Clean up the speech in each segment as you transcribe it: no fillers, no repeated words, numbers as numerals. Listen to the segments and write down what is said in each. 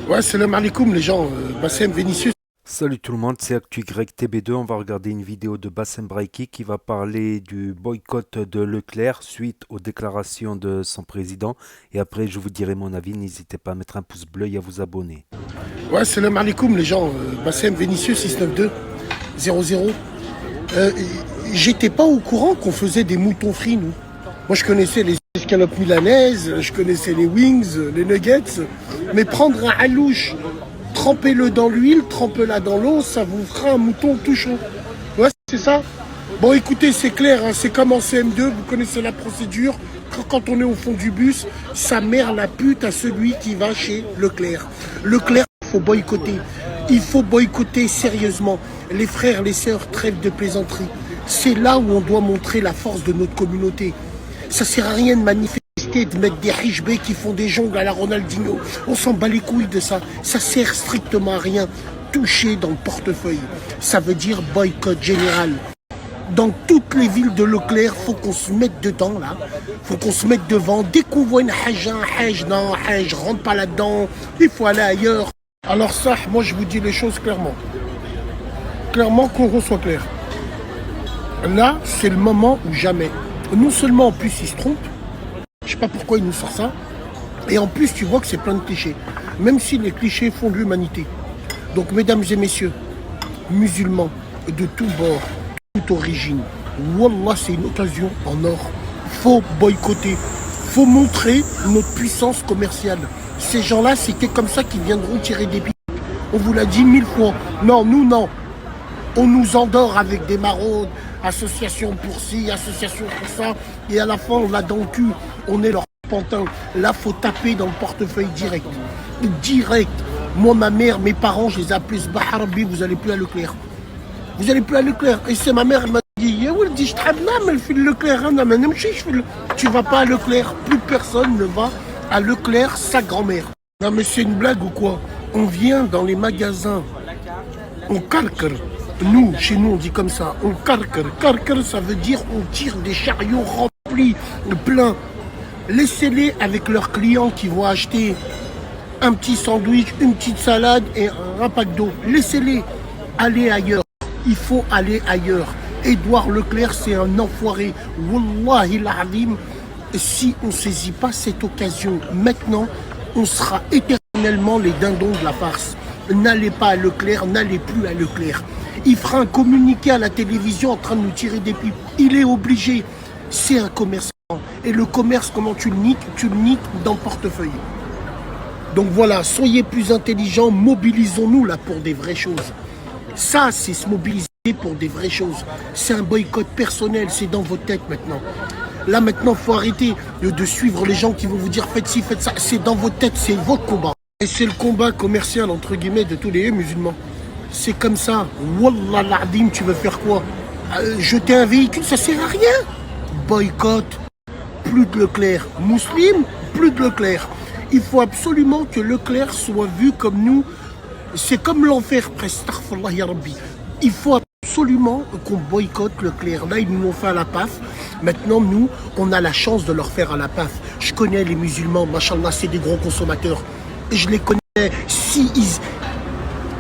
Ouais, salam alaikum les gens, Bassem Vénitieux. Salut tout le monde, c'est ActuYTB2. On va regarder une vidéo de Bassem Braiki qui va parler du boycott de Leclerc suite aux déclarations de son président. Et après, je vous dirai mon avis. N'hésitez pas à mettre un pouce bleu et à vous abonner. Ouais, salam alaikum les gens, Bassem Vénitieux 692 00. Euh, J'étais pas au courant qu'on faisait des moutons frits, nous. Moi, je connaissais les escalopes milanaises, je connaissais les wings, les nuggets, mais prendre un halouche, trempez-le dans l'huile, trempez-la dans l'eau, ça vous fera un mouton tout chaud. Ouais, c'est ça. Bon, écoutez, c'est clair, hein, c'est comme en CM2, vous connaissez la procédure. Quand on est au fond du bus, ça mère la pute à celui qui va chez Leclerc. Leclerc, il faut boycotter. Il faut boycotter sérieusement. Les frères, les sœurs, trêve de plaisanterie. C'est là où on doit montrer la force de notre communauté. Ça sert à rien de manifester, de mettre des richbés qui font des jongles à la Ronaldinho. On s'en bat les couilles de ça. Ça sert strictement à rien. Toucher dans le portefeuille. Ça veut dire boycott général. Dans toutes les villes de Leclerc, faut qu'on se mette dedans, là. Faut qu'on se mette devant. Dès qu'on voit une haja, un haj, non, haj, rentre pas là-dedans. Il faut aller ailleurs. Alors ça, moi, je vous dis les choses clairement. Clairement, qu'on soit clair. Là, c'est le moment ou jamais. Non seulement, en plus, il se trompe. Je sais pas pourquoi il nous sort ça. Et en plus, tu vois que c'est plein de clichés. Même si les clichés font de l'humanité. Donc, mesdames et messieurs, musulmans de tous bords, toute origine, Wallah, c'est une occasion en or. Faut boycotter. Faut montrer notre puissance commerciale. Ces gens-là, c'est que comme ça qu'ils viendront tirer des pieds. On vous l'a dit 1000 fois. Non, nous, non. On nous endort avec des maraudes, association pour ci, association pour ça, et à la fin, on l'a dans le cul. On est leur pantin. Là, faut taper dans le portefeuille direct. Direct. Moi, ma mère, mes parents, je les ai appelés Sbaharabi, vous allez plus à Leclerc. Vous n'allez plus à Leclerc. Et c'est ma mère, elle m'a dit, Leclerc, tu vas pas à Leclerc. Plus personne ne va à Leclerc, sa grand-mère. Non mais c'est une blague ou quoi? On vient dans les magasins, on carcre. Nous, chez nous, on dit comme ça, on carcre. Carcre, ça veut dire on tire des chariots remplis, pleins. Laissez-les avec leurs clients qui vont acheter un petit sandwich, une petite salade et un pack d'eau. Laissez-les aller ailleurs. Il faut aller ailleurs. Édouard Leclerc, c'est un enfoiré. Wallahi l'azim, si on ne saisit pas cette occasion, maintenant, on sera éternellement les dindons de la farce. N'allez pas à Leclerc, n'allez plus à Leclerc. Il fera un communiqué à la télévision en train de nous tirer des pipes. Il est obligé. C'est un commerçant. Et le commerce, comment tu le niques? Tu le niques dans le portefeuille. Donc voilà, soyez plus intelligents, mobilisons-nous là pour des vraies choses. Ça, c'est se mobiliser pour des vraies choses. C'est un boycott personnel, c'est dans vos têtes maintenant. Là maintenant, il faut arrêter de suivre les gens qui vont vous dire faites ci, faites ça. C'est dans vos têtes, c'est votre combat. Et c'est le combat commercial, entre guillemets, de tous les musulmans. C'est comme ça. Wallah l'adим, tu veux faire quoi? Jeter un véhicule, ça sert à rien. Boycott, plus de Leclerc. Musulman, plus de Leclerc. Il faut absolument que Leclerc soit vu comme nous. C'est comme l'enfer, presque. Il faut absolument qu'on boycotte Leclerc. Là, ils nous l'ont fait à la PAF. Maintenant, nous, on a la chance de leur faire à la PAF. Je connais les musulmans, machallah, c'est des gros consommateurs. Je les connais.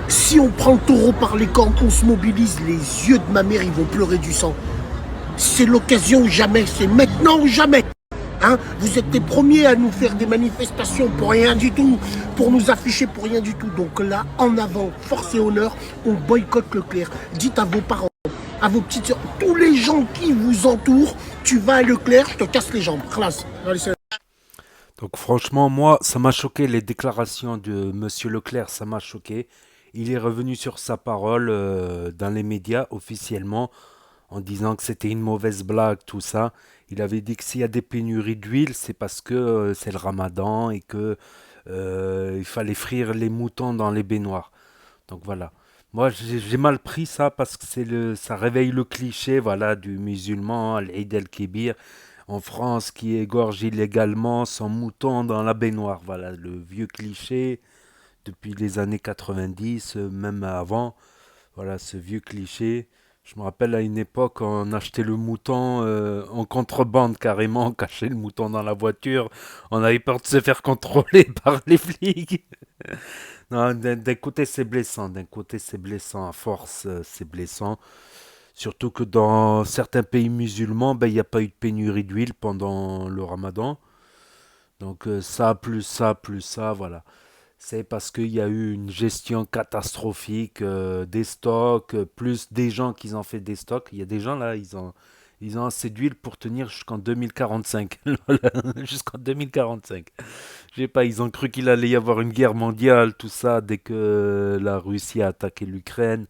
Si on prend le taureau par les cornes, on se mobilise, les yeux de ma mère, ils vont pleurer du sang. C'est l'occasion ou jamais, c'est maintenant ou jamais. Hein, vous êtes les premiers à nous faire des manifestations pour rien du tout, pour nous afficher pour rien du tout. Donc là, en avant, force et honneur, on boycotte Leclerc. Dites à vos parents, à vos petites soeurs, tous les gens qui vous entourent, tu vas à Leclerc, je te casse les jambes. Classe. Allez, Donc franchement, moi, ça m'a choqué les déclarations de Monsieur Leclerc, ça m'a choqué. Il est revenu sur sa parole dans les médias officiellement en disant que c'était une mauvaise blague, tout ça. Il avait dit que s'il y a des pénuries d'huile, c'est parce que c'est le ramadan et que il fallait frire les moutons dans les baignoires. Donc voilà. Moi, j'ai mal pris ça parce que ça réveille le cliché, voilà, du musulman, l'Eid el-Kébir, en France, qui égorge illégalement son mouton dans la baignoire. Voilà, le vieux cliché depuis les années 90, même avant. Voilà, ce vieux cliché. Je me rappelle à une époque, on achetait le mouton en contrebande carrément, on cachait le mouton dans la voiture. On avait peur de se faire contrôler par les flics. Non, d'un côté c'est blessant, d'un côté c'est blessant, à force c'est blessant. Surtout que dans certains pays musulmans, ben, il n'y a pas eu de pénurie d'huile pendant le ramadan. Donc ça, plus ça, plus ça, voilà. C'est parce qu'il y a eu une gestion catastrophique des stocks, plus des gens qui ont fait des stocks. Il y a des gens là, ils ont assez d'huile pour tenir jusqu'en 2045. Voilà, jusqu'en 2045. Je sais pas, ils ont cru qu'il allait y avoir une guerre mondiale, tout ça, dès que la Russie a attaqué l'Ukraine.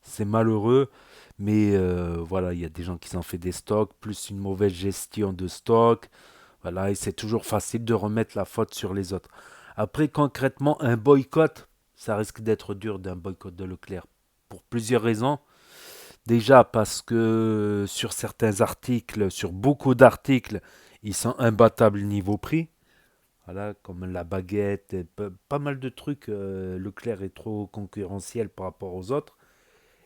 C'est malheureux, mais voilà, il y a des gens qui ont fait des stocks, plus une mauvaise gestion de stock. Voilà, et c'est toujours facile de remettre la faute sur les autres. Après, concrètement, un boycott, ça risque d'être dur d'un boycott de Leclerc. Pour plusieurs raisons. Déjà parce que sur certains articles, sur beaucoup d'articles, ils sont imbattables niveau prix. Voilà, comme la baguette, et pas mal de trucs. Leclerc est trop concurrentiel par rapport aux autres.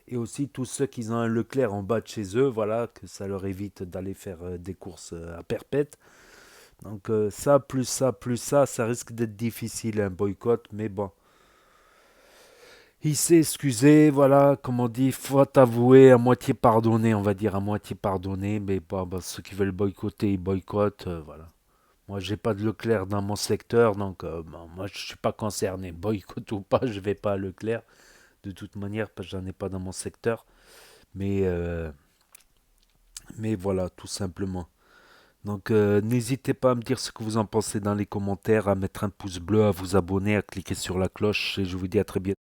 Et aussi tous ceux qui ont un Leclerc en bas de chez eux, voilà, que ça leur évite d'aller faire des courses à perpète. Donc ça, plus ça, plus ça risque d'être difficile un boycott, mais bon. Il s'est excusé, voilà, comme on dit, faute avouée, à moitié pardonnée, on va dire, à moitié pardonnée, mais bon, bah, ceux qui veulent boycotter, ils boycottent, voilà. Moi, j'ai pas de Leclerc dans mon secteur, donc bon, moi, je suis pas concerné. Boycott ou pas, je vais pas à Leclerc, de toute manière, parce que j'en ai pas dans mon secteur. Mais, euh, mais voilà, tout simplement. Donc n'hésitez pas à me dire ce que vous en pensez dans les commentaires, à mettre un pouce bleu, à vous abonner, à cliquer sur la cloche et je vous dis à très bientôt.